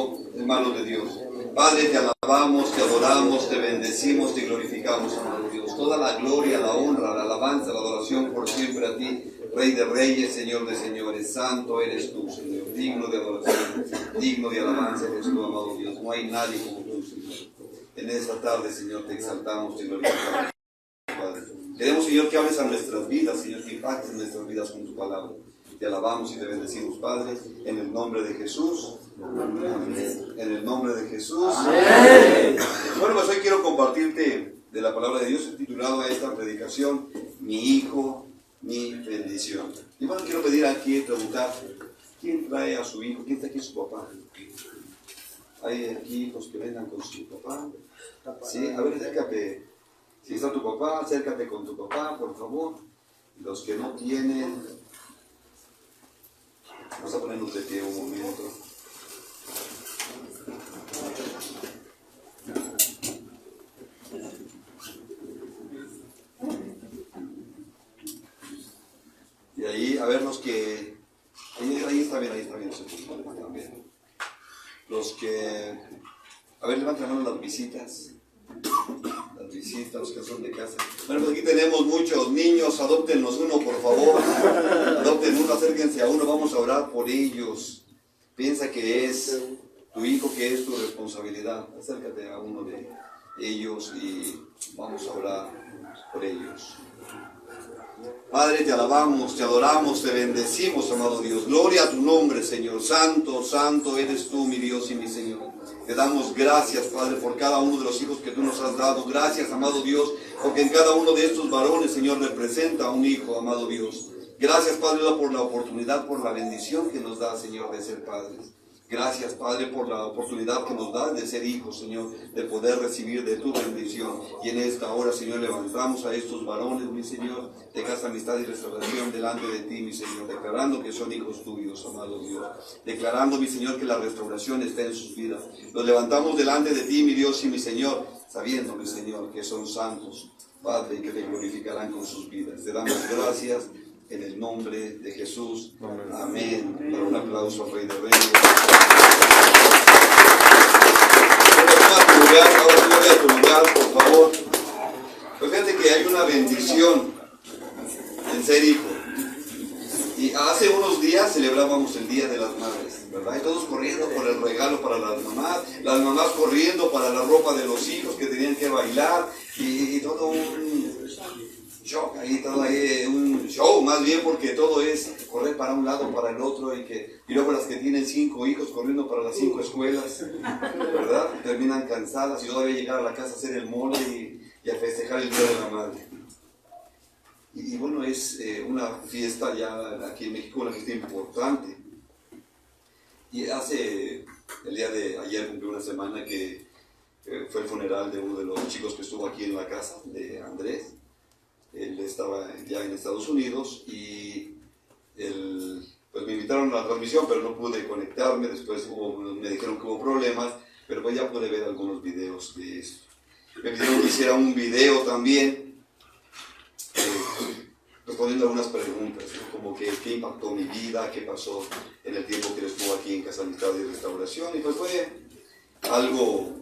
todo, hermanos de Dios. Padre, te alabamos, te adoramos, te bendecimos, te glorificamos, amado Dios. Toda la gloria, la honra, la alabanza, la adoración por siempre a ti, Rey de Reyes, Señor de Señores. Santo eres tú, Señor, digno de adoración, digno de alabanza eres tú, amado Dios. No hay nadie como tú, Señor. En esta tarde, Señor, te exaltamos, te glorificamos, Padre. Queremos, Señor, que hables a nuestras vidas, Señor, que impactes nuestras vidas con tu palabra. Te alabamos y te bendecimos, Padre, en el nombre de Jesús. Amén. En el nombre de Jesús. Amén. Bueno, pues hoy quiero compartirte de la palabra de Dios. He titulado a esta predicación, Mi hijo, mi bendición. Y bueno, quiero pedir aquí, preguntar, ¿quién trae a su hijo? ¿Quién está aquí su papá? ¿Hay aquí hijos que vengan con su papá? Sí, a ver, acércate. Si está tu papá, acércate con tu papá, por favor. Los que no tienen, vamos a ponernos de pie un momento. Y ahí, a ver, los que... Ahí está bien, también. Los que... A ver, levanten la mano las visitas. Las visitas, los que son de casa. Bueno, pues aquí tenemos muchos niños, adóptennos uno, por favor. Adopten uno, acérquense a uno, vamos a orar por ellos. Piensa que es tu hijo, que es tu responsabilidad. Acércate a uno de ellos y vamos a orar por ellos. Padre, te alabamos, te adoramos, te bendecimos, amado Dios. Gloria a tu nombre, Señor. Santo, santo eres tú, mi Dios y mi Señor. Te damos gracias, Padre, por cada uno de los hijos que tú nos has dado. Gracias, amado Dios, porque en cada uno de estos varones, Señor, representa a un hijo, amado Dios. Gracias, Padre, por la oportunidad, por la bendición que nos da, Señor, de ser padres. Gracias, Padre, por la oportunidad que nos das de ser hijos, Señor, de poder recibir de tu bendición. Y en esta hora, Señor, levantamos a estos varones, mi Señor, de casa, amistad y restauración delante de ti, mi Señor, declarando que son hijos tuyos, amado Dios. Declarando, mi Señor, que la restauración está en sus vidas. Los levantamos delante de ti, mi Dios y mi Señor, sabiendo, mi Señor, que son santos, Padre, y que te glorificarán con sus vidas. Te damos gracias. En el nombre de Jesús. Amén. Para un aplauso al Rey de Reyes. Ahora a tu lugar, por favor. Pues fíjate que hay una bendición en ser hijo. Y hace unos días celebrábamos el Día de las Madres, ¿verdad? Y todos corriendo por el regalo para las mamás corriendo para la ropa de los hijos que tenían que bailar y todo un shock ahí, todo ahí, un show más bien, porque todo es correr para un lado, para el otro, y luego las que tienen 5 hijos corriendo para las 5 escuelas, ¿verdad? Terminan cansadas y todavía llegar a la casa a hacer el mole y a festejar el Día de la Madre. Y bueno, es una fiesta ya aquí en México, una fiesta importante. Y el día de ayer cumplió una semana que fue el funeral de uno de los chicos que estuvo aquí en la casa, de Andrés. Él estaba ya en Estados Unidos y pues me invitaron a la transmisión, pero no pude conectarme. Después me dijeron que hubo problemas, pero pues ya pude ver algunos videos de eso. Me pidieron que hiciera un video también, respondiendo algunas preguntas, ¿no? Como que qué impactó mi vida, qué pasó en el tiempo que él estuvo aquí en Casa Amistad y Restauración. Y pues fue algo,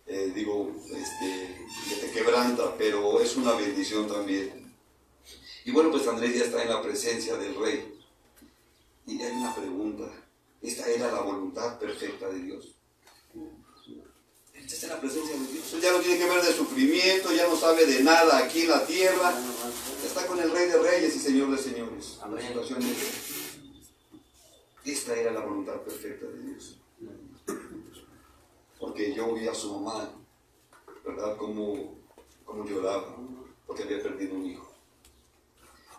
que te quebranta, pero es una bendición también. Y bueno, pues Andrés ya está en la presencia del Rey. Y hay una pregunta: ¿esta era la voluntad perfecta de Dios? Él está en la presencia de Dios. Él ya no tiene que ver de sufrimiento, ya no sabe de nada aquí en la tierra. Está con el Rey de Reyes y Señor de Señores. Esta era la voluntad perfecta de Dios. Porque yo vi a su mamá, ¿verdad? Como lloraba, porque había perdido un hijo.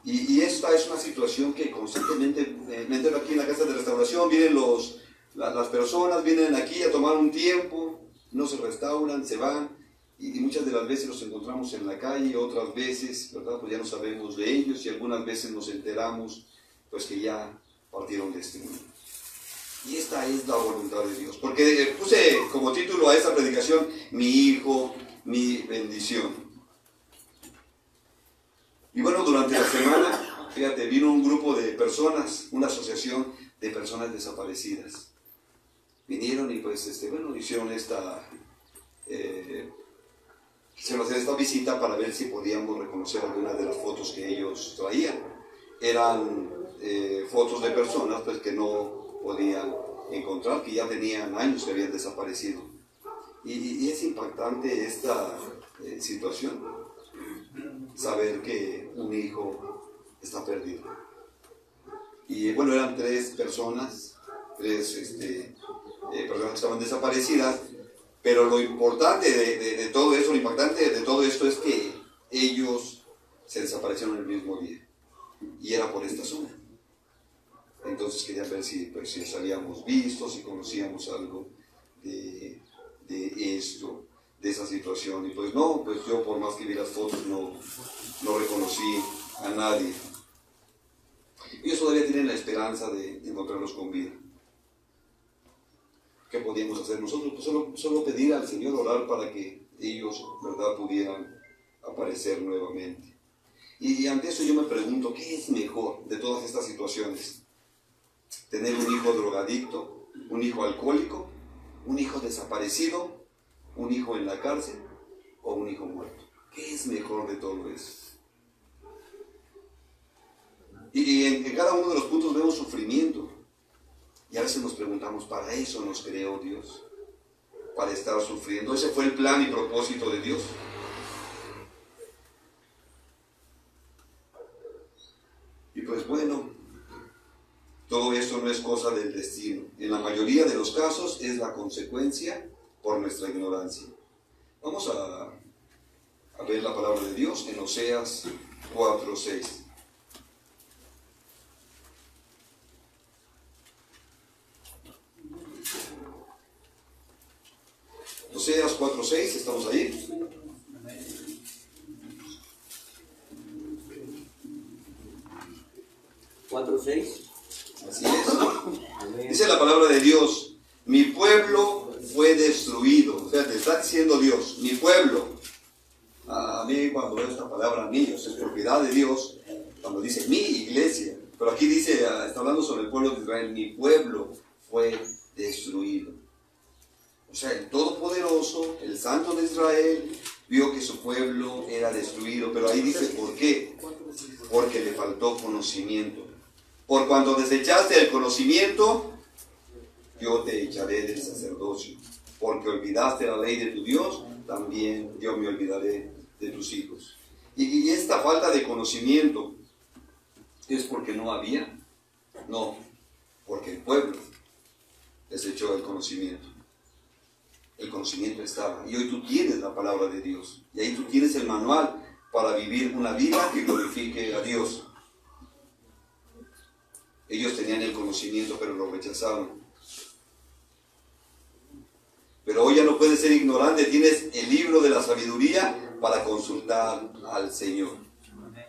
Y esta es una situación que constantemente, me entero aquí en la Casa de Restauración, vienen las personas, vienen aquí a tomar un tiempo, no se restauran, se van, y muchas de las veces los encontramos en la calle, otras veces, ¿verdad? Pues ya no sabemos de ellos, y algunas veces nos enteramos, pues que ya partieron de este mundo. Y esta es la voluntad de Dios. Porque puse como título a esta predicación, Mi hijo, mi bendición. Y bueno, durante la semana, fíjate, vino un grupo de personas, una asociación de personas desaparecidas. Vinieron y pues bueno, hicieron quisieron hacer esta visita para ver si podíamos reconocer algunas de las fotos que ellos traían. Eran fotos de personas pues que no podían encontrar, que ya tenían años que habían desaparecido. Y es impactante esta situación, saber que un hijo está perdido. Y bueno, eran tres personas que estaban desaparecidas, pero lo importante de todo eso, lo impactante de todo esto es que ellos se desaparecieron el mismo día, y era por esta zona. Entonces querían ver si les habíamos visto, si conocíamos algo de esto, de esa situación. Y pues no, pues yo por más que vi las fotos no reconocí a nadie. Ellos todavía tienen la esperanza de encontrarlos con vida. ¿Qué podíamos hacer nosotros? Pues solo pedir al Señor, orar para que ellos, ¿verdad?, pudieran aparecer nuevamente. Y ante eso yo me pregunto, ¿qué es mejor de todas estas situaciones? ¿Tener un hijo drogadicto, un hijo alcohólico, un hijo desaparecido, un hijo en la cárcel o un hijo muerto? ¿Qué es mejor de todo eso? Y en cada uno de los puntos vemos sufrimiento. Y a veces nos preguntamos, ¿para eso nos creó Dios? ¿Para estar sufriendo? ¿Ese fue el plan y propósito de Dios? Y pues bueno, todo esto no es cosa del destino. En la mayoría de los casos es la consecuencia por nuestra ignorancia. Vamos a ver la palabra de Dios en Oseas 4:6. Oseas 4:6, ¿estamos ahí? Así es. Dice la palabra de Dios, mi pueblo fue destruido. Fíjate, está diciendo Dios, mi pueblo. A mí cuando veo esta palabra, niños, es propiedad de Dios, cuando dice mi iglesia. Pero aquí dice, está hablando sobre el pueblo de Israel, mi pueblo fue destruido. O sea, el Todopoderoso, el Santo de Israel, vio que su pueblo era destruido. Pero ahí dice, ¿por qué? Porque le faltó conocimiento. Por cuando desechaste el conocimiento, yo te echaré del sacerdocio. Porque olvidaste la ley de tu Dios, también yo me olvidaré de tus hijos. Y esta falta de conocimiento es porque no había. No, porque el pueblo desechó el conocimiento. El conocimiento estaba. Y hoy tú tienes la palabra de Dios. Y ahí tú tienes el manual para vivir una vida que glorifique a Dios. Ellos tenían el conocimiento, pero lo rechazaron. Pero hoy ya no puedes ser ignorante. Tienes el libro de la sabiduría para consultar al Señor.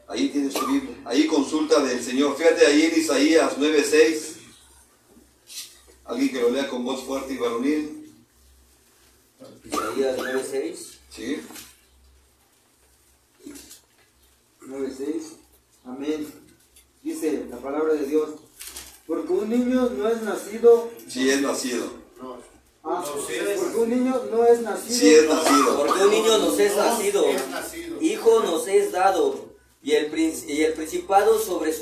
Ahí tienes tu Biblia. Ahí consulta del Señor. Fíjate ahí en Isaías 9:6. Alguien que lo lea con voz fuerte y varonil. Isaías 9:6. Sí. 9:6. Amén. Dice la palabra de Dios. Porque un niño no es nacido. Sí es nacido. Porque un niño no es nacido. Sí es nacido. Porque un niño nos es nacido. Hijo nos es dado. Y el principado sobre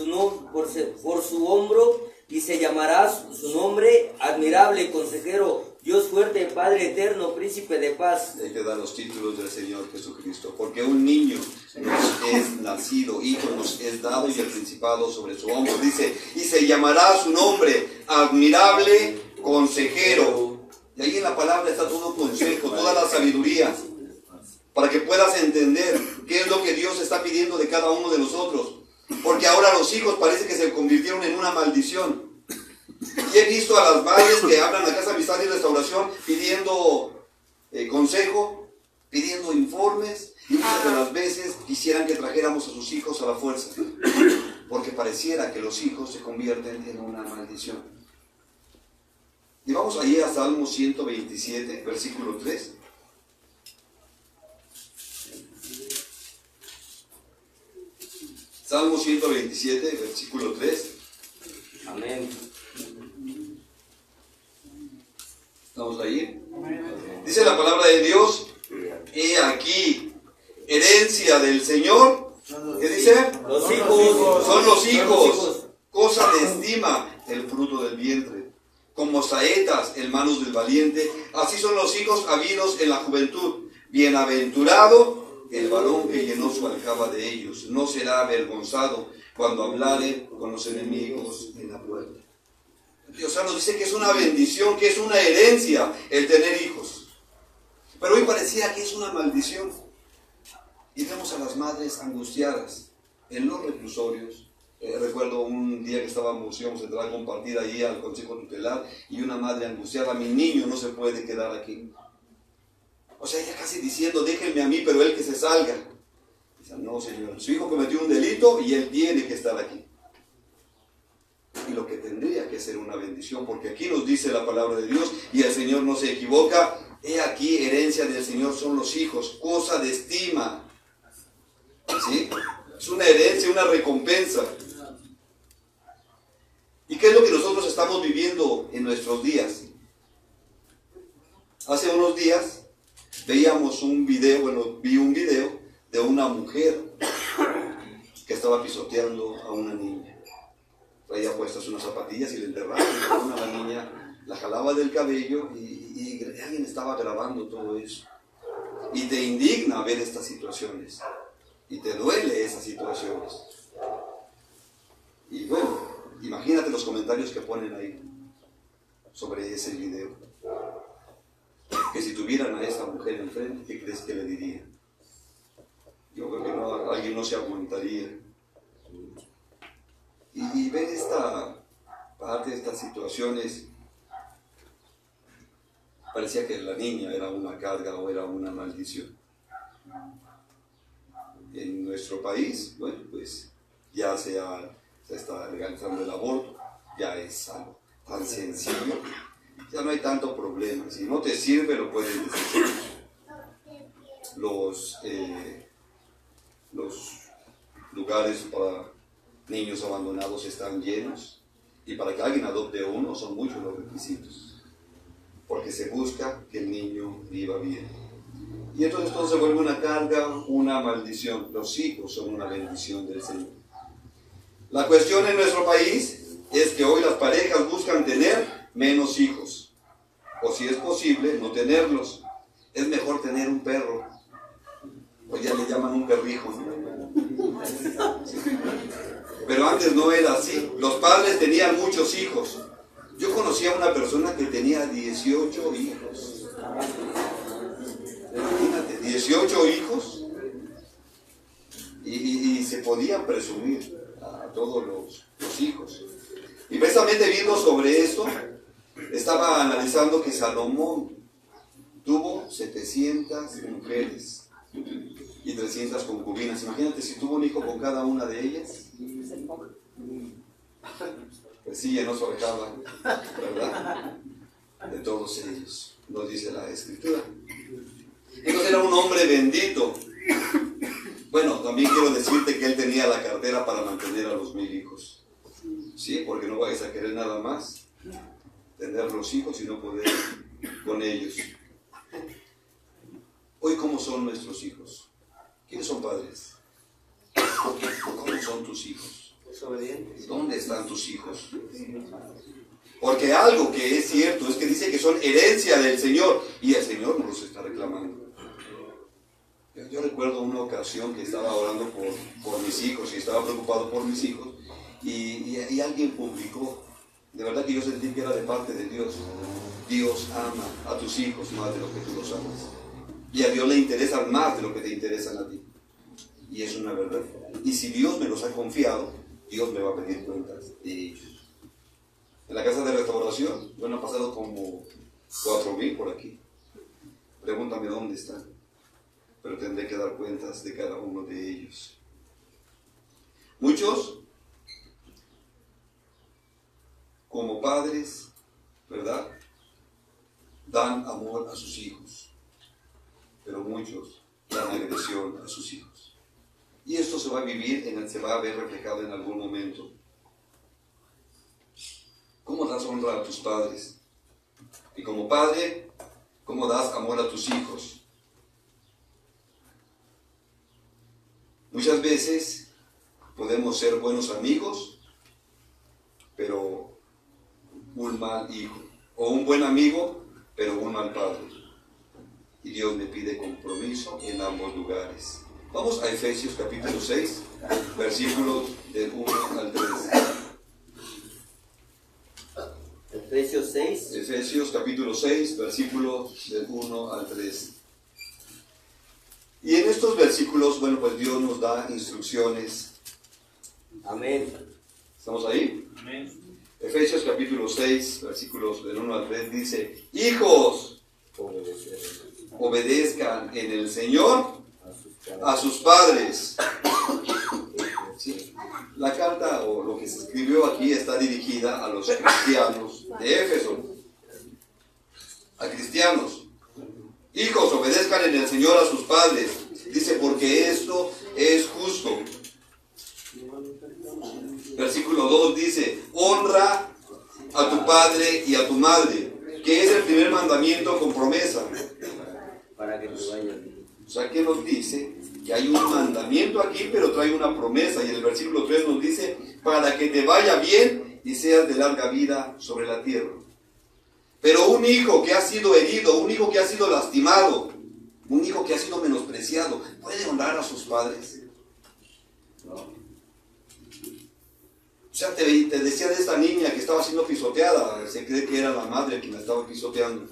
por su hombro. Y se llamará su nombre admirable, consejero, Dios fuerte, Padre eterno, príncipe de paz. Hay que dar los títulos del Señor Jesucristo. Porque un niño nos es nacido, hijo nos es dado y el principado sobre su hombro. Dice, y se llamará su nombre admirable, consejero. Y ahí en la palabra está todo consejo, toda la sabiduría, para que puedas entender qué es lo que Dios está pidiendo de cada uno de nosotros. Porque ahora los hijos parece que se convirtieron en una maldición. Y he visto a las madres que hablan a Casa Amistad y Restauración pidiendo consejo, pidiendo informes, y muchas de las veces quisieran que trajéramos a sus hijos a la fuerza, porque pareciera que los hijos se convierten en una maldición. Y vamos allí a Salmo 127, versículo 3. Salmo 127, versículo 3. Amén. ¿Estamos ahí? Dice la palabra de Dios, he aquí, herencia del Señor. ¿Qué dice? Los hijos. Son los hijos, cosa de estima, el fruto del vientre. Como saetas en manos del valiente, así son los hijos habidos en la juventud. Bienaventurado el varón que llenó su aljaba de ellos. No será avergonzado cuando hablare con los enemigos en la puerta. Dios nos dice que es una bendición, que es una herencia el tener hijos. Pero hoy parecía que es una maldición. Y vemos a las madres angustiadas en los reclusorios. Recuerdo un día que íbamos a entrar a compartir allí al consejo tutelar y una madre angustiada, mi niño no se puede quedar aquí. O sea, ella casi diciendo, déjenme a mí, pero él que se salga. Dice, no señor, su hijo cometió un delito y él tiene que estar aquí. Y lo que tendría que ser una bendición, porque aquí nos dice la palabra de Dios y el Señor no se equivoca. He aquí, herencia del Señor son los hijos, cosa de estima. ¿Sí? Es una herencia, una recompensa. ¿Y qué es lo que nosotros estamos viviendo en nuestros días? Hace unos días veíamos un video, vi un video de una mujer que estaba pisoteando a una niña. Traía puestas unas zapatillas y le enterraron a la niña, la jalaba del cabello y alguien estaba grabando todo eso. Y te indigna ver estas situaciones. Y te duele esas situaciones. Y bueno, imagínate los comentarios que ponen ahí sobre ese video. Que si tuvieran a esa mujer enfrente, ¿qué crees que le dirían? Yo creo que no, alguien no se aguantaría. Y ver esta parte de estas situaciones, parecía que la niña era una carga o era una maldición. En nuestro país, bueno, pues ya se está legalizando el aborto, ya es algo tan sencillo, ya no hay tanto problema. Si no te sirve, lo puedes decir. Los lugares para niños abandonados están llenos y para que alguien adopte uno son muchos los requisitos, porque se busca que el niño viva bien. Y entonces todo se vuelve una carga, una maldición. Los hijos son una bendición del Señor. La cuestión en nuestro país es que hoy las parejas buscan tener menos hijos. O si es posible, no tenerlos. Es mejor tener un perro. O ya le llaman un perrijo, ¿no? Pero antes no era así. Los padres tenían muchos hijos. Yo conocí a una persona que tenía 18 hijos. Imagínate, 18 hijos y se podían presumir a todos los hijos. Y precisamente viendo sobre esto, estaba analizando que Salomón tuvo 700 mujeres y 300 concubinas. Imagínate si tuvo un hijo con cada una de ellas. Pues sí, llenó su aljaba, ¿verdad? De todos ellos, nos dice la Escritura. Entonces era un hombre bendito. Bueno, también quiero decirte que él tenía la cartera para mantener a los 1000 hijos. Sí, porque no vayas a querer nada más tener los hijos y no poder con ellos. Hoy, ¿cómo son nuestros hijos? ¿Quiénes son padres? ¿Cómo son tus hijos? ¿Dónde están tus hijos? Porque algo que es cierto es que dice que son herencia del Señor y el Señor nos los está reclamando. Yo recuerdo una ocasión que estaba orando por mis hijos y estaba preocupado por mis hijos y alguien publicó, de verdad que yo sentí que era de parte de Dios. Dios ama a tus hijos más de lo que tú los amas. Y a Dios le interesan más de lo que te interesan a ti. Y es una verdad. Y si Dios me los ha confiado, Dios me va a pedir cuentas de ellos. En la casa de restauración, bueno, han pasado como 4,000 por aquí. Pregúntame dónde están. Pero tendré que dar cuentas de cada uno de ellos. Muchos, como padres, ¿verdad?, dan amor a sus hijos, pero muchos dan agresión a sus hijos. Y esto se va a vivir, se va a ver reflejado en algún momento. ¿Cómo das honra a tus padres? Y como padre, ¿cómo das amor a tus hijos? Muchas veces podemos ser buenos amigos, pero un mal hijo. O un buen amigo, pero un mal padre. Y Dios me pide compromiso en ambos lugares. Vamos a Efesios capítulo 6, versículos del 1 al 3. Efesios 6. Efesios capítulo 6, versículos del 1 al 3. Y en estos versículos, bueno, pues Dios nos da instrucciones. Amén. ¿Estamos ahí? Amén. Efesios capítulo 6, versículos del 1 al 3 dice: Hijos, obedezcan en el Señor a sus padres. ¿Sí? La carta o lo que se escribió aquí está dirigida a los cristianos de Éfeso. A cristianos. Hijos, obedezcan en el Señor a sus padres. Dice, porque esto es justo. Versículo 2 dice, honra a tu padre y a tu madre, que es el primer mandamiento con promesa. Para que te vaya bien. O sea, que nos dice que hay un mandamiento aquí, pero trae una promesa. Y en el versículo 3 nos dice, para que te vaya bien y seas de larga vida sobre la tierra. Pero un hijo que ha sido herido, un hijo que ha sido lastimado, un hijo que ha sido menospreciado, ¿puede honrar a sus padres? No. O sea, te decía de esta niña que estaba siendo pisoteada, se cree que era la madre quien la estaba pisoteando.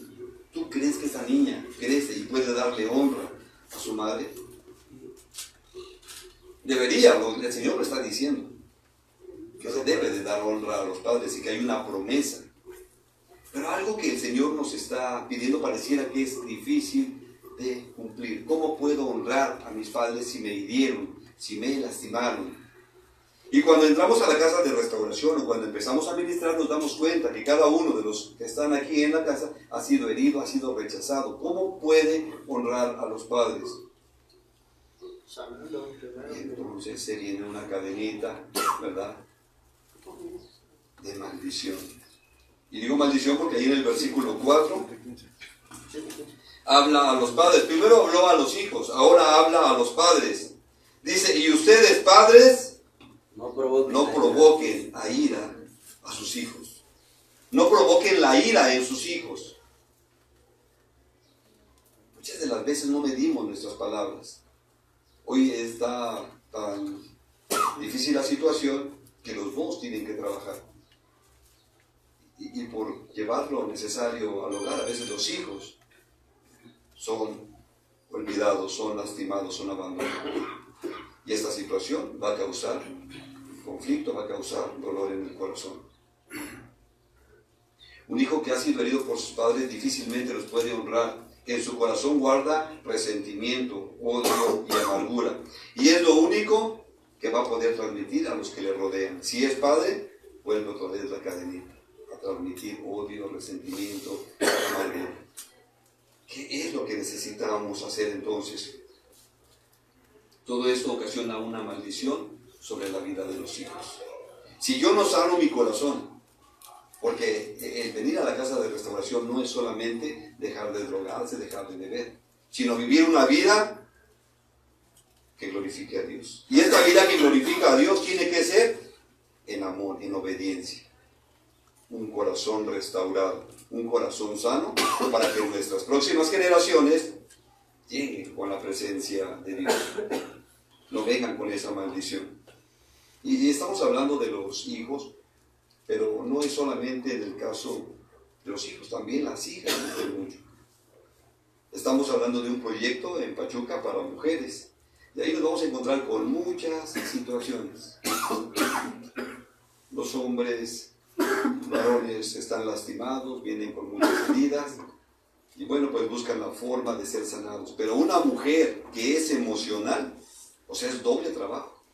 ¿Tú crees que esa niña crece y puede darle honra a su madre? Debería, el Señor lo está diciendo, que se debe de dar honra a los padres y que hay una promesa. Pero algo que el Señor nos está pidiendo pareciera que es difícil de cumplir. ¿Cómo puedo honrar a mis padres si me hirieron, si me lastimaron? Y cuando entramos a la casa de restauración o cuando empezamos a ministrar nos damos cuenta que cada uno de los que están aquí en la casa ha sido herido, ha sido rechazado. ¿Cómo puede honrar a los padres? Y entonces se viene una cadenita, ¿verdad?, de maldición. Y digo maldición porque ahí en el versículo 4 habla a los padres. Primero habló a los hijos, ahora habla a los padres. Dice, y ustedes padres, no provoquen a ira a sus hijos. No provoquen la ira en sus hijos. Muchas de las veces no medimos nuestras palabras. Hoy está tan difícil la situación que los dos tienen que trabajar. Y por llevar lo necesario al hogar, a veces los hijos son olvidados, son lastimados, son abandonados. Y esta situación va a causar conflicto, va a causar dolor en el corazón. Un hijo que ha sido herido por sus padres difícilmente los puede honrar. En su corazón guarda resentimiento, odio y amargura. Y es lo único que va a poder transmitir a los que le rodean. Si es padre, vuelve otra vez la cadenita. Transmitir odio, resentimiento, amargura. ¿Qué es lo que necesitamos hacer entonces? Todo esto ocasiona una maldición sobre la vida de los hijos. Si yo no sano mi corazón, porque el venir a la casa de restauración no es solamente dejar de drogarse, dejar de beber, sino vivir una vida que glorifique a Dios. Y esta vida que glorifica a Dios tiene que ser en amor, en obediencia. Un corazón restaurado, un corazón sano, para que nuestras próximas generaciones lleguen con la presencia de Dios, no vengan con esa maldición. Y estamos hablando de los hijos, pero no es solamente del caso de los hijos, también las hijas sufren mucho. Estamos hablando de un proyecto en Pachuca para mujeres, y ahí nos vamos a encontrar con muchas situaciones. Los hombres varones están lastimados, vienen con muchas heridas y bueno, pues buscan la forma de ser sanados. Pero una mujer que es emocional, o sea, es doble trabajo.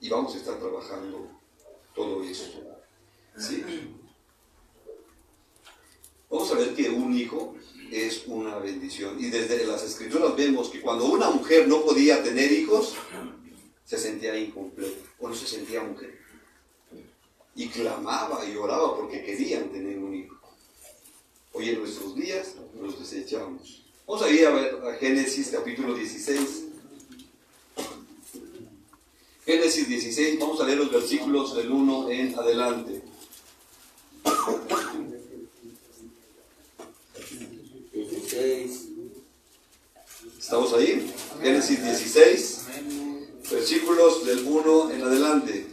Y vamos a estar trabajando todo esto. ¿Sí? Vamos a ver que un hijo es una bendición. Y desde las Escrituras vemos que cuando una mujer no podía tener hijos, se sentía incompleta o no se sentía mujer. Y clamaba y oraba porque querían tener un hijo. Hoy en nuestros días los desechamos. Vamos a ir a ver a Génesis capítulo 16. Génesis 16, vamos a leer los versículos del 1 en adelante. 16. ¿Estamos ahí? Génesis 16, versículos del 1 en adelante.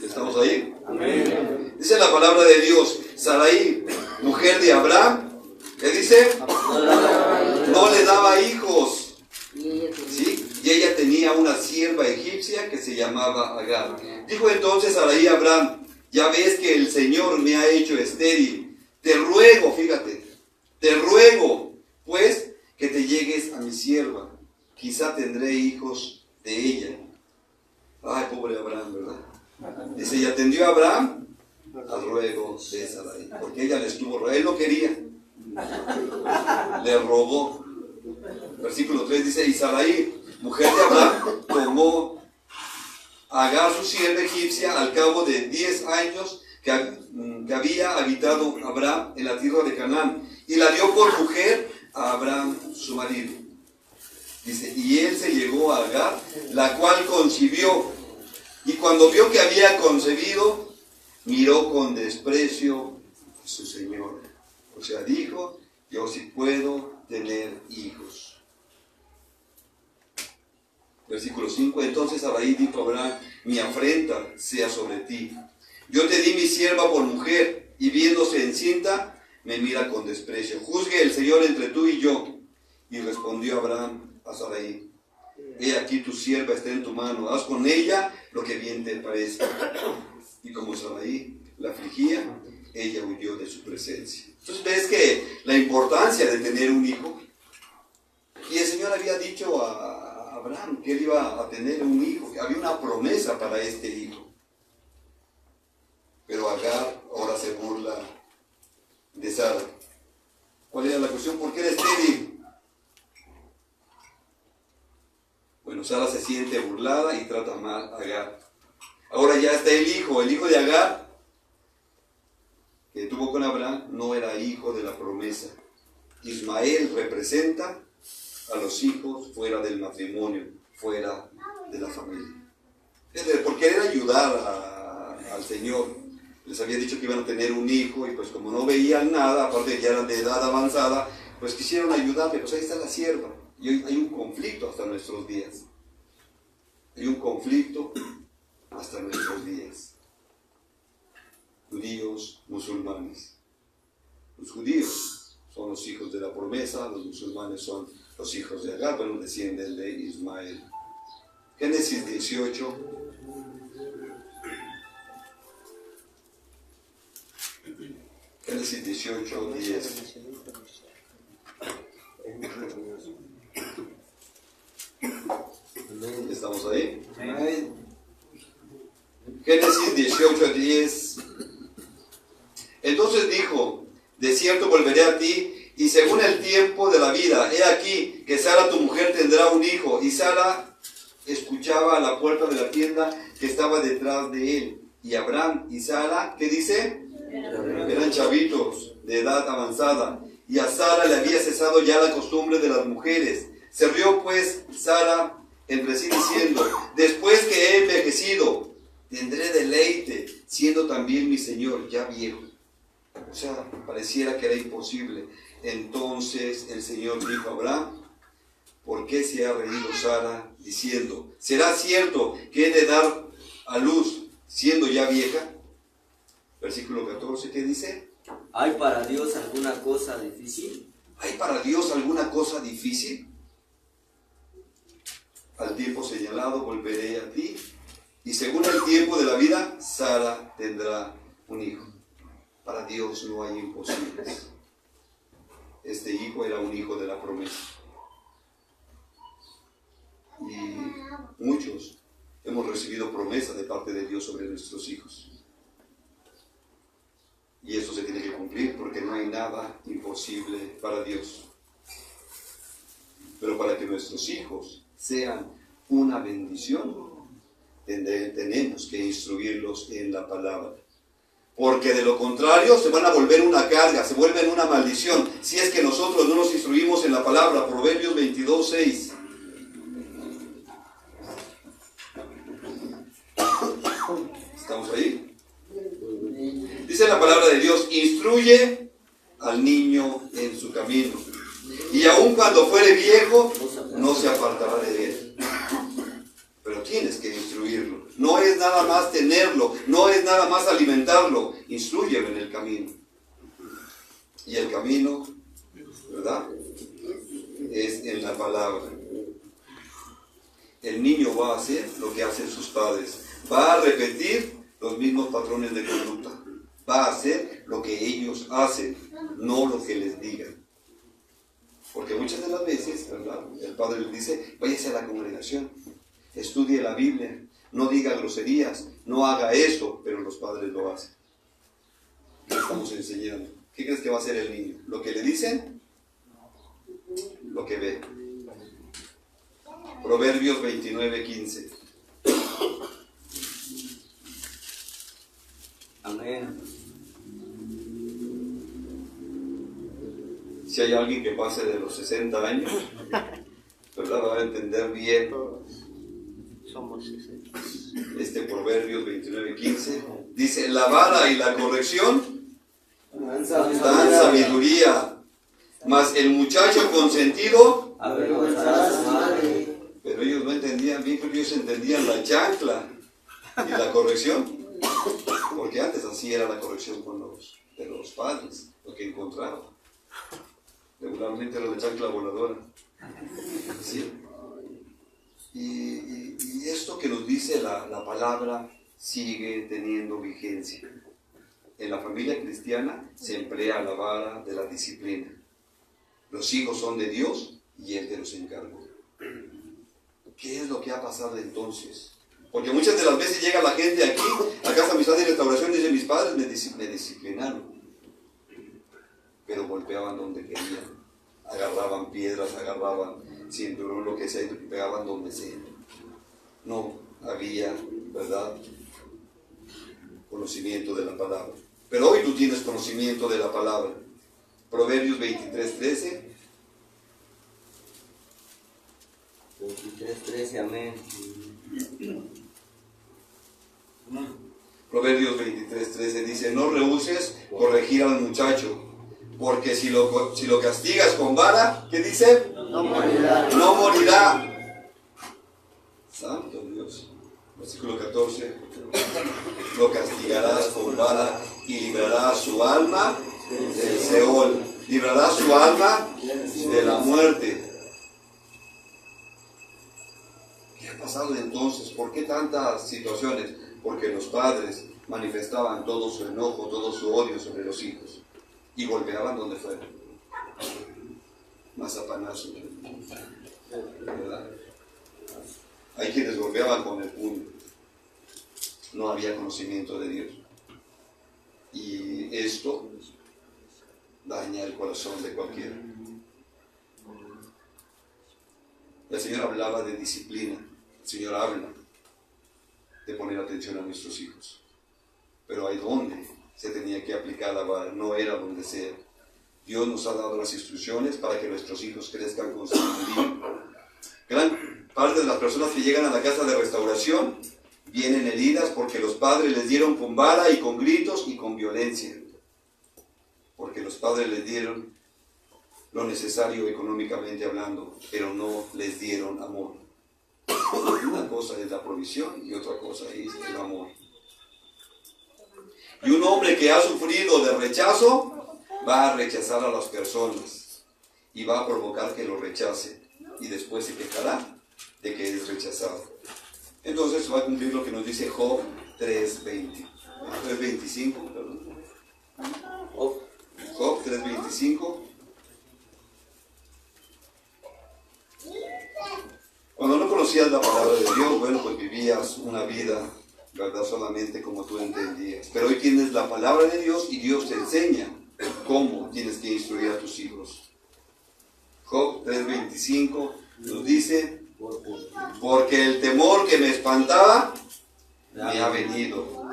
¿Estamos ahí? Amén. Dice la palabra de Dios: Sarai, mujer de Abraham, ¿qué dice? No le daba hijos. ¿Sí? Y ella tenía una sierva egipcia que se llamaba Agar. Dijo entonces Sarai a Abraham: ya ves que el Señor me ha hecho estéril. Te ruego, fíjate, te ruego, pues, que te llegues a mi sierva. Quizá tendré hijos de ella. Ay, pobre Abraham, ¿verdad? Dice, y atendió a Abraham al ruego de Sarai, porque ella le estuvo rogando. Él no quería, le rogó. Versículo 3 dice, y Sarai, mujer de Abraham, tomó a Agar su sierva egipcia al cabo de 10 años que había habitado Abraham en la tierra de Canaán, y la dio por mujer a Abraham su marido. Dice, y él se llegó a Agar, la cual concibió, y cuando vio que había concebido, miró con desprecio a su señora. O sea, dijo, yo sí puedo tener hijos. Versículo 5, entonces Sarai dijo a Abraham, mi afrenta sea sobre ti. Yo te di mi sierva por mujer, y viéndose encinta, me mira con desprecio. Juzgue el Señor entre tú y yo. Y respondió Abraham a Sarai, he aquí tu sierva está en tu mano, haz con ella lo que bien te parezca. Y como Sarai la afligía, ella huyó de su presencia. Entonces ves que la importancia de tener un hijo, y el Señor había dicho a Abraham que él iba a tener un hijo, que había una promesa para este hijo. Pero Agar ahora se burla de Sara. ¿Cuál era la cuestión? ¿Por qué era estéril? Bueno, Sara se siente burlada y trata mal a Agar. Ahora ya está el hijo de Agar, que tuvo con Abraham, no era hijo de la promesa. Ismael representa a los hijos fuera del matrimonio, fuera de la familia. Por querer ayudar al Señor, les había dicho que iban a tener un hijo, y pues como no veían nada, aparte de que ya eran de edad avanzada, pues quisieron ayudarle. Pues ahí está la sierva. Y hoy hay un conflicto hasta nuestros días. Hay un conflicto hasta nuestros días. Judíos, musulmanes. Los judíos son los hijos de la promesa, los musulmanes son los hijos de Agar, bueno, descienden de Ismael. Génesis 18. Génesis 18, 10. ¿Estamos ahí? Amén. Génesis 18, 10. Entonces dijo, de cierto volveré a ti, y según el tiempo de la vida, he aquí que Sara tu mujer tendrá un hijo. Y Sara escuchaba a la puerta de la tienda que estaba detrás de él. Y Abraham y Sara, ¿qué dice? Eran chavitos de edad avanzada, y a Sara le había cesado ya la costumbre de las mujeres. Se rió pues Sara entre sí diciendo, después que he envejecido, tendré deleite, siendo también mi señor ya viejo. O sea, pareciera que era imposible. Entonces el Señor dijo a Abraham, ¿por qué se ha reído Sara diciendo, ¿será cierto que he de dar a luz siendo ya vieja? Versículo 14, ¿qué dice? ¿Hay para Dios alguna cosa difícil? ¿Hay para Dios alguna cosa difícil? Al tiempo señalado volveré a ti, y según el tiempo de la vida, Sara tendrá un hijo. Para Dios no hay imposibles. Este hijo era un hijo de la promesa. Y muchos hemos recibido promesa de parte de Dios sobre nuestros hijos. Y eso se tiene que cumplir porque no hay nada imposible para Dios. Pero para que nuestros hijos sean una bendición, tenemos que instruirlos en la palabra. Porque de lo contrario se van a volver una carga, se vuelven una maldición, si es que nosotros no nos instruimos en la palabra. Proverbios 22:6. ¿Estamos ahí? Dice la palabra de Dios: instruye al niño en su camino, y aun cuando fuere viejo, no se apartará de él. Pero tienes que instruirlo. No es nada más tenerlo, no es nada más alimentarlo. Instrúyelo en el camino. Y el camino, ¿verdad?, es en la palabra. El niño va a hacer lo que hacen sus padres. Va a repetir los mismos patrones de conducta. Va a hacer lo que ellos hacen, no lo que les digan. Porque muchas de las veces, ¿verdad?, el padre les dice: váyase a la congregación, estudie la Biblia, no diga groserías, no haga eso, pero los padres lo hacen. ¿Qué estamos enseñando? ¿Qué crees que va a hacer el niño? ¿Lo que le dicen? Lo que ve. Proverbios 29:15. Amén. Si hay alguien que pase de los 60 años, ¿verdad?, va a entender bien este Proverbios 29:15. Dice: la vara y la corrección dan sabiduría, mas el muchacho consentido avergonzará a su madre. Pero ellos no entendían bien, porque ellos entendían la chancla y la corrección, porque antes así era la corrección de los padres, lo que encontraban. Regularmente era la chancla voladora. ¿Sí? Y esto que nos dice la palabra sigue teniendo vigencia. En la familia cristiana se emplea la vara de la disciplina. Los hijos son de Dios y Él te los encargó. ¿Qué es lo que ha pasado entonces? Porque muchas de las veces llega la gente aquí, a Casa Amistad y Restauración, y dice: mis padres me disciplinaron. Pero golpeaban donde querían. Agarraban piedras, agarraban cinturón, lo que sea, y pegaban donde sea. No había, ¿verdad?, conocimiento de la palabra. Pero hoy tú tienes conocimiento de la palabra. Proverbios 23:13. 23:13, amén. Proverbios 23:13 dice: no rehuses corregir al muchacho, porque si lo castigas con vara, ¿qué dice? No morirá. No morirá. Santo Dios. Versículo 14. Lo castigarás con vara y librarás su alma del Seol. Librarás su alma de la muerte. ¿Qué ha pasado entonces? ¿Por qué tantas situaciones? Porque los padres manifestaban todo su enojo, todo su odio sobre los hijos y golpeaban donde fuera. Mazapanazo, ¿verdad? Hay quienes golpeaban con el puño. No había conocimiento de Dios. Y esto daña el corazón de cualquiera. El Señor hablaba de disciplina. El Señor habla de poner atención a nuestros hijos. Pero hay donde se tenía que aplicar la vara, no era donde sea. Dios nos ha dado las instrucciones para que nuestros hijos crezcan con sabiduría. Gran parte de las personas que llegan a la casa de restauración vienen heridas porque los padres les dieron con vara y con gritos y con violencia. Porque los padres les dieron lo necesario económicamente hablando, pero no les dieron amor. Una cosa es la provisión y otra cosa es el amor. Y un hombre que ha sufrido de rechazo va a rechazar a las personas y va a provocar que lo rechacen, y después se quejará de que es rechazado. Entonces va a cumplir lo que nos dice Job 3:25, perdón. Job 3:25. Cuando no conocías la palabra de Dios, bueno, pues vivías una vida, ¿verdad?, solamente como tú entendías. Pero hoy tienes la palabra de Dios y Dios te enseña cómo tienes que instruir a tus hijos. Job 3:25 nos dice: porque el temor que me espantaba me ha venido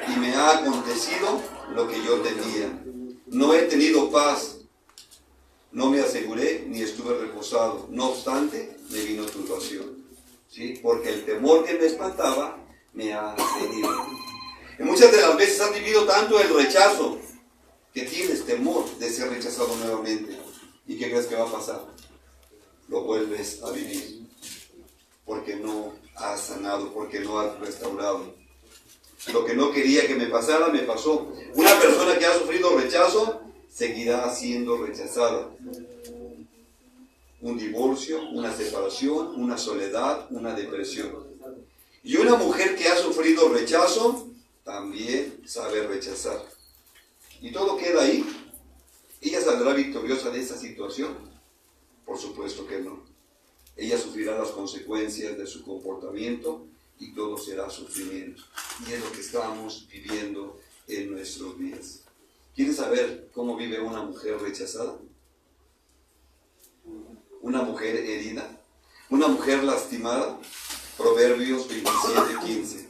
y me ha acontecido lo que yo temía. No he tenido paz, no me aseguré ni estuve reposado. No obstante, me vino turbación, ¿sí? Porque el temor que me espantaba me ha venido. Y muchas de las veces has vivido tanto el rechazo que tienes temor de ser rechazado nuevamente. ¿Y qué crees que va a pasar? Lo vuelves a vivir, porque no has sanado, porque no has restaurado. Lo que no quería que me pasara, me pasó. Una persona que ha sufrido rechazo seguirá siendo rechazada. Un divorcio, una separación, una soledad, una depresión. Y una mujer que ha sufrido rechazo también sabe rechazar. Y todo queda ahí. ¿Ella saldrá victoriosa de esa situación? Por supuesto que no. Ella sufrirá las consecuencias de su comportamiento y todo será sufrimiento. Y es lo que estamos viviendo en nuestros días. ¿Quieres saber cómo vive una mujer rechazada? Una mujer herida, una mujer lastimada. Proverbios 27:15.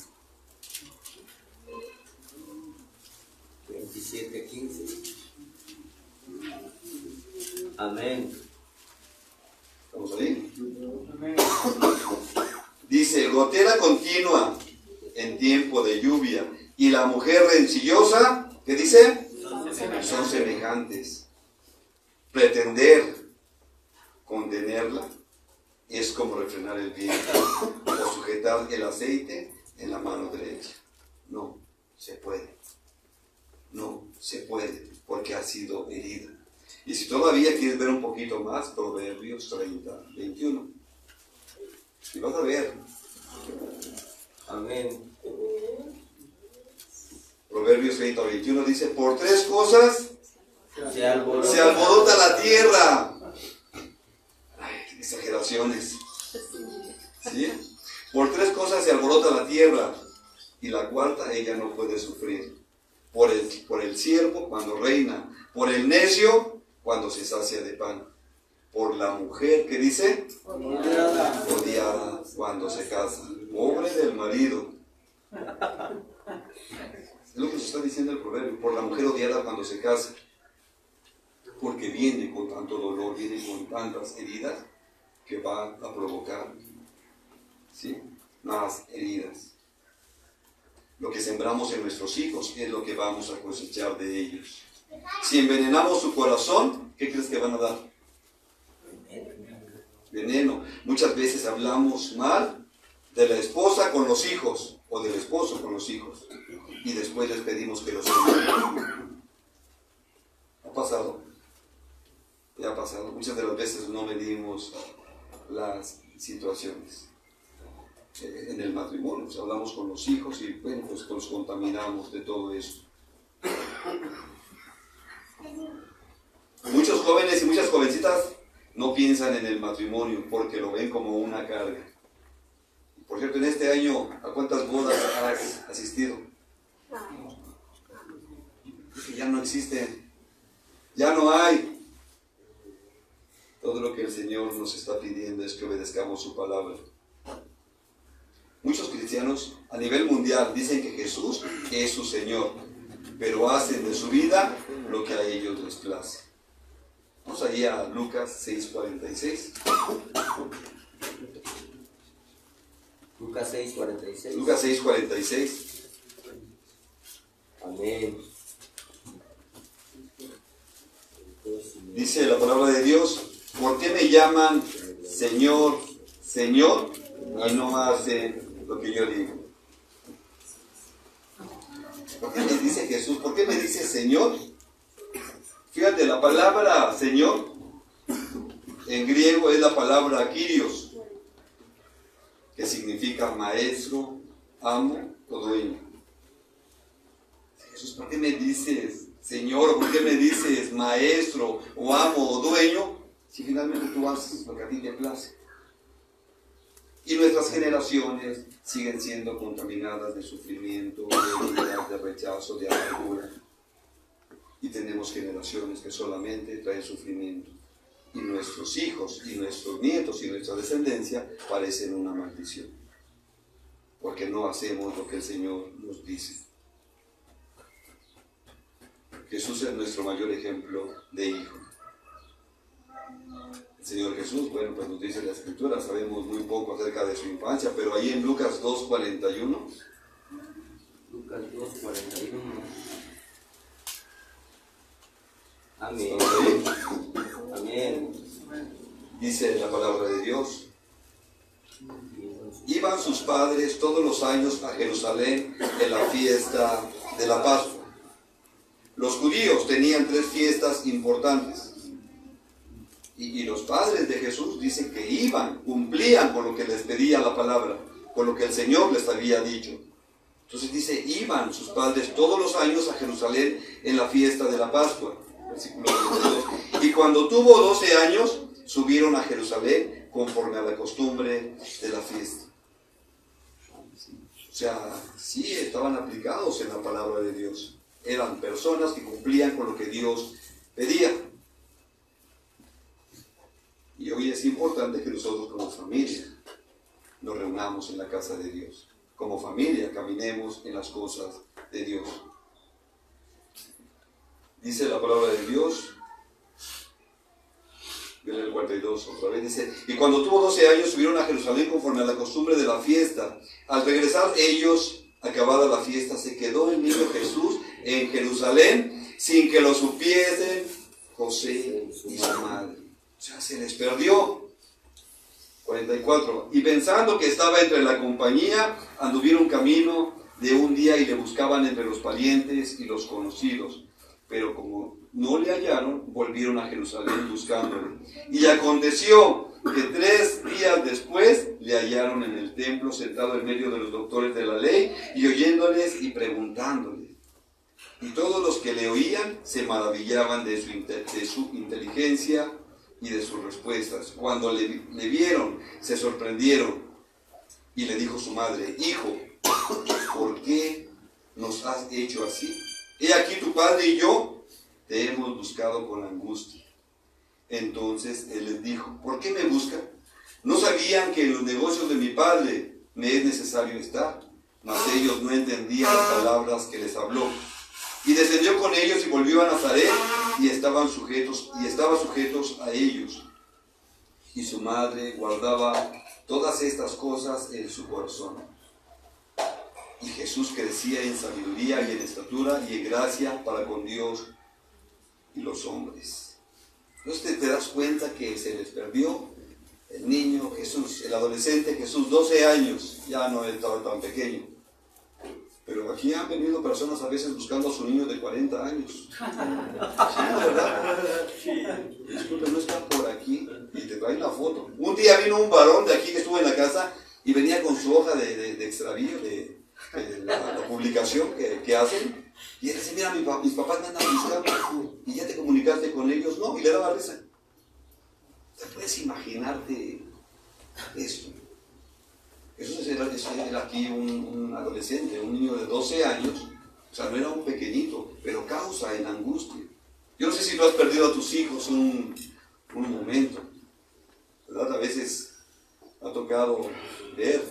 27:15. Amén. ¿Estamos ahí? Amén. Dice, gotera continua en tiempo de lluvia y la mujer rencillosa, ¿qué dice? Son semejantes. Pretender contenerla es como refrenar el viento o sujetar el aceite en la mano derecha. No se puede. No se puede porque ha sido herida. Y si todavía quieres ver un poquito más, Proverbios 30:21. Y vas a ver. Amén. Proverbios 30:21 dice, por 3 cosas se alborota la tierra. Ay, exageraciones. ¿Sí? Por 3 cosas se alborota la tierra. Y la cuarta ella no puede sufrir. Por el siervo cuando reina. Por el necio cuando se sacia de pan. Por la mujer, ¿qué dice? Odiada cuando se casa. Pobre del marido. Es lo que se está diciendo el proverbio. Por la mujer odiada cuando se casa. Porque viene con tanto dolor, viene con tantas heridas que va a provocar, ¿sí?, más heridas. Lo que sembramos en nuestros hijos es lo que vamos a cosechar de ellos. Si envenenamos su corazón, ¿qué crees que van a dar? Veneno. Muchas veces hablamos mal de la esposa con los hijos o del esposo con los hijos y después les pedimos que los engañen. ¿Ha pasado? Ya ha pasado. Muchas de las veces no medimos las situaciones. En el matrimonio, pues hablamos con los hijos y bueno, pues los contaminamos de todo eso. Muchos jóvenes y muchas jovencitas no piensan en el matrimonio porque lo ven como una carga. Por cierto, en este año, ¿a cuántas bodas has asistido? Que ya no existen, ya no hay. Todo lo que el Señor nos está pidiendo es que obedezcamos su palabra. Muchos cristianos a nivel mundial dicen que Jesús es su Señor, pero hacen de su vida lo que a ellos les place. Vamos allí a Lucas 6:46. Lucas 6:46. Lucas 6:46. Amén. Dice la palabra de Dios, ¿por qué me llaman Señor, Señor, y no hacen lo que yo digo? ¿Por qué me dice Jesús? ¿Por qué me dice Señor? Fíjate, la palabra Señor en griego es la palabra Kyrios, que significa maestro, amo o dueño. Jesús, ¿por qué me dices Señor? ¿Por qué me dices maestro o amo o dueño? Si finalmente tú haces lo que a ti te place. Y nuestras generaciones siguen siendo contaminadas de sufrimiento, de herida, de rechazo, de amargura. Y tenemos generaciones que solamente traen sufrimiento. Y nuestros hijos, y nuestros nietos, y nuestra descendencia parecen una maldición. porque no hacemos lo que el Señor nos dice. Jesús es nuestro mayor ejemplo de hijo. El Señor Jesús, bueno, pues nos dice la Escritura, sabemos muy poco acerca de su infancia, pero ahí en Lucas 2:41. Lucas 2:41. Amén. Amén. Dice la palabra de Dios: iban sus padres todos los años a Jerusalén en la fiesta de la Pascua. Los judíos tenían 3 fiestas importantes. Y los padres de Jesús dicen que iban, cumplían con lo que les pedía la palabra, con lo que el Señor les había dicho. Entonces dice, iban sus padres todos los años a Jerusalén en la fiesta de la Pascua. Versículo 22. Y cuando tuvo 12 años, subieron a Jerusalén conforme a la costumbre de la fiesta. O sea, sí estaban aplicados en la palabra de Dios. Eran personas que cumplían con lo que Dios pedía. Y hoy es importante que nosotros como familia nos reunamos en la casa de Dios. Como familia caminemos en las cosas de Dios. Dice la palabra de Dios, en el 42 otra vez, dice, y cuando tuvo 12 años subieron a Jerusalén conforme a la costumbre de la fiesta. Al regresar ellos, acabada la fiesta, se quedó el niño Jesús en Jerusalén sin que lo supiesen José y su madre. O sea, se les perdió. 44. Y pensando que estaba entre la compañía, anduvieron camino de un día y le buscaban entre los parientes y los conocidos. Pero como no le hallaron, volvieron a Jerusalén buscándole. Y aconteció que 3 días después le hallaron en el templo sentado en medio de los doctores de la ley y oyéndoles y preguntándoles. Y todos los que le oían se maravillaban de su inteligencia y de sus respuestas. Cuando le vieron, se sorprendieron. Y le dijo su madre, hijo, ¿por qué nos has hecho así? He aquí tu padre y yo te hemos buscado con angustia. Entonces él les dijo, ¿por qué me buscan? ¿No sabían que en los negocios de mi padre me es necesario estar? Mas ellos no entendían las palabras que les habló. Y descendió con ellos y volvió a Nazaret y estaba sujetos a ellos. Y su madre guardaba todas estas cosas en su corazón. Y Jesús crecía en sabiduría y en estatura y en gracia para con Dios y los hombres. Entonces te das cuenta que se les perdió el niño Jesús, el adolescente Jesús, 12 años, ya no estaba tan pequeño. Pero aquí han venido personas a veces buscando a su niño de 40 años. Sí, ¿verdad? Disculpe, no está por aquí y te traen la foto. Un día vino un varón de aquí que estuvo en la casa y venía con su hoja de extravío, de la publicación que hacen. Y él dice, mira, mis papás me andan buscando y ya te comunicaste con ellos. No, y le daba risa. ¿Te puedes imaginarte esto? Jesús era aquí un adolescente, un niño de 12 años, o sea, no era un pequeñito, pero causa en angustia. Yo no sé si tú has perdido a tus hijos un momento, ¿verdad? A veces ha tocado ver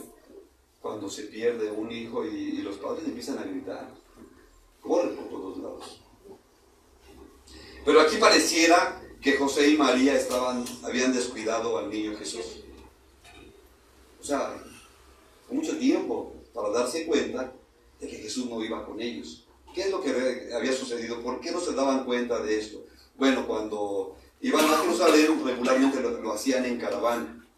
cuando se pierde un hijo y los padres empiezan a gritar, corren por todos lados. Pero aquí pareciera que José y María habían descuidado al niño Jesús. O sea, mucho tiempo para darse cuenta de que Jesús no iba con ellos. ¿Qué es lo que había sucedido? ¿Por qué no se daban cuenta de esto? Bueno, cuando iban a Jerusalén regularmente lo hacían en caravana.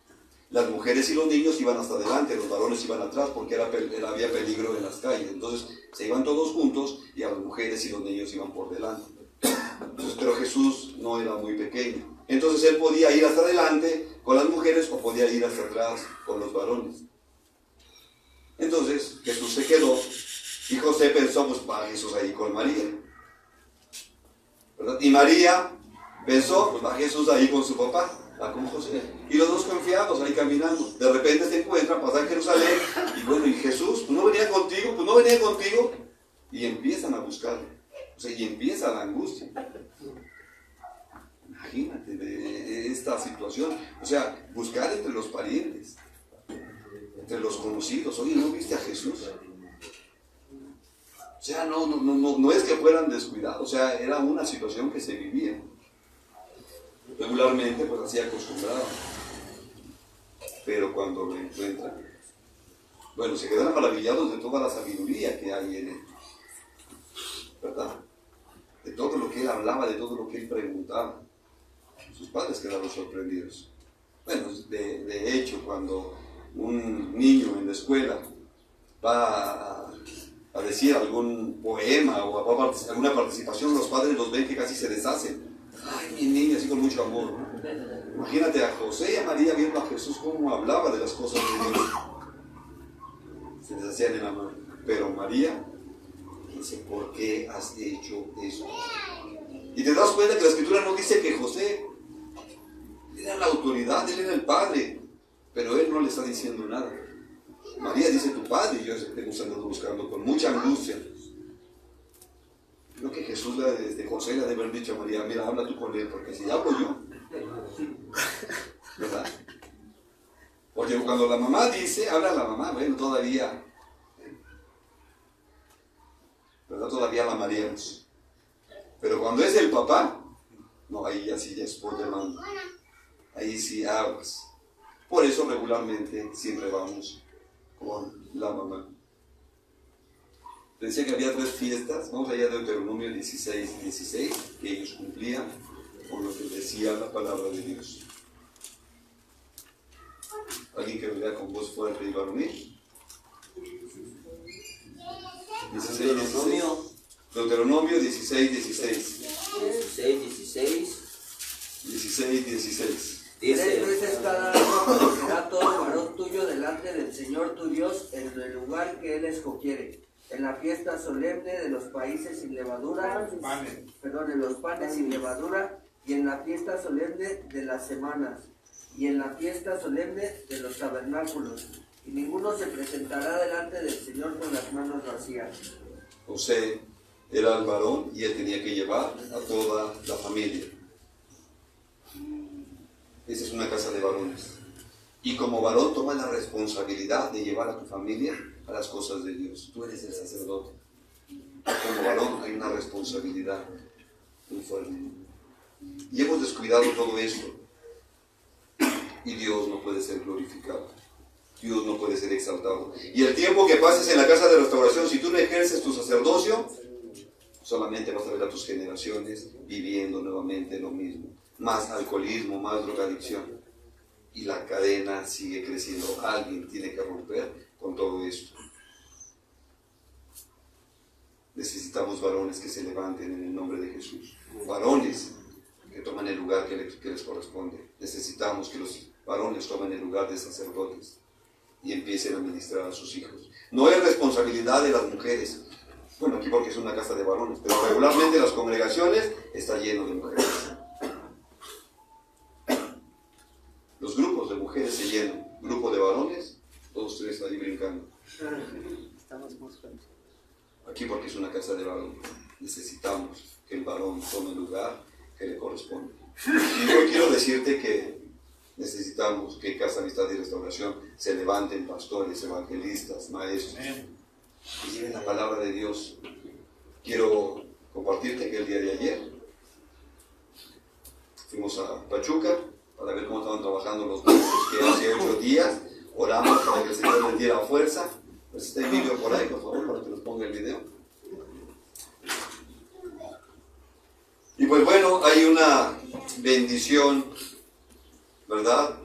Las mujeres y los niños iban hasta adelante, los varones iban atrás porque había peligro en las calles. Entonces se iban todos juntos y a las mujeres y los niños iban por delante. Entonces, pero Jesús no era muy pequeño. Entonces él podía ir hasta adelante con las mujeres o podía ir hasta atrás con los varones. Entonces Jesús se quedó y José pensó, pues va Jesús ahí con María, ¿verdad? Y María pensó, pues va Jesús ahí con su papá, va con José. Y los dos confiados ahí caminando. De repente se encuentran, pasan Jerusalén y bueno, y Jesús, pues no venía contigo. Y empiezan a buscarlo. O sea, y empieza la angustia. Imagínate de esta situación. O sea, buscar entre los parientes. entre los conocidos. Oye, ¿no viste a Jesús? O sea, no es que fueran descuidados, o sea, era una situación que se vivía. Regularmente, pues así acostumbraban. Pero cuando lo encuentran, bueno, se quedaron maravillados de toda la sabiduría que hay en él, ¿verdad? De todo lo que él hablaba, de todo lo que él preguntaba. Sus padres quedaron sorprendidos. Bueno, de hecho, cuando un niño en la escuela va a decir algún poema o va a alguna participación, los padres los ven que casi se deshacen. Ay, mi niña, así con mucho amor, ¿no? Imagínate a José y a María viendo a Jesús cómo hablaba de las cosas de Dios. Se deshacían en amor. Pero María dice, ¿por qué has hecho eso? Y te das cuenta que la Escritura no dice que José era la autoridad, él era el padre, pero él no le está diciendo nada. María dice tu padre, y yo hemos andado buscando con mucha angustia. Creo que Jesús desde José le debe haber dicho a María, mira, habla tú con él, porque si hablo yo, ¿verdad? Porque cuando la mamá dice, habla la mamá, bueno, todavía, ¿verdad? Todavía la mareamos. Pero cuando es el papá, no, ahí ya sí ya es por demanda. Ahí sí hablas. Por eso regularmente siempre vamos con la mamá. Decía que había 3 fiestas, vamos allá de Deuteronomio 16, que ellos cumplían con lo que decía la palabra de Dios. ¿Alguien que lo lea con voz fuerte y varonil? 16, 16. 16. 3 veces cada año será todo varón tuyo delante del Señor tu Dios en el lugar que Él escogiere. En la fiesta solemne de los países sin levadura, en los panes sin levadura, y en la fiesta solemne de las semanas, y en la fiesta solemne de los tabernáculos. Y ninguno se presentará delante del Señor con las manos vacías. José era el varón y él tenía que llevar a toda la familia. Esa es una casa de varones. Y como varón toma la responsabilidad de llevar a tu familia a las cosas de Dios. Tú eres el sacerdote. Como varón hay una responsabilidad muy fuerte. Y hemos descuidado todo esto. Y Dios no puede ser glorificado. Dios no puede ser exaltado. Y el tiempo que pases en la casa de restauración, si tú no ejerces tu sacerdocio, solamente vas a ver a tus generaciones viviendo nuevamente lo mismo. Más alcoholismo, más drogadicción. Y la cadena sigue creciendo. Alguien tiene que romper con todo esto. Necesitamos varones que se levanten en el nombre de Jesús. Varones que tomen el lugar que les corresponde. Necesitamos que los varones tomen el lugar de sacerdotes y empiecen a ministrar a sus hijos. No es responsabilidad de las mujeres. Bueno, aquí porque es una casa de varones, pero regularmente las congregaciones están llenas de mujeres. Los grupos de mujeres se llenan. Grupo de varones, 2, 3 ahí brincando. Aquí porque es una casa de varones. Necesitamos que el varón tome el lugar que le corresponde. Y yo quiero decirte que necesitamos que en Casa Amistad y Restauración se levanten pastores, evangelistas, maestros y lleven la palabra de Dios. Quiero compartirte que el día de ayer fuimos a Pachuca para ver cómo estaban trabajando los grupos que hace 8 días oramos para que el Señor les diera fuerza. Pues está el video por ahí, por favor, para que nos ponga el video. Y pues bueno, hay una bendición, ¿verdad?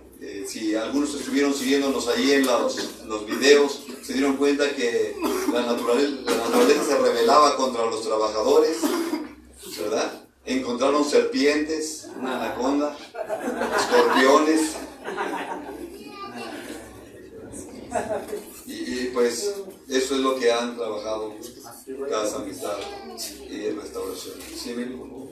Si algunos estuvieron siguiéndonos ahí en los videos, se dieron cuenta que la naturaleza se rebelaba contra los trabajadores, ¿verdad? Encontraron serpientes, una anaconda, escorpiones. Y pues eso es lo que han trabajado Casa Amistad y Restauración. ¿Sí, Emilio?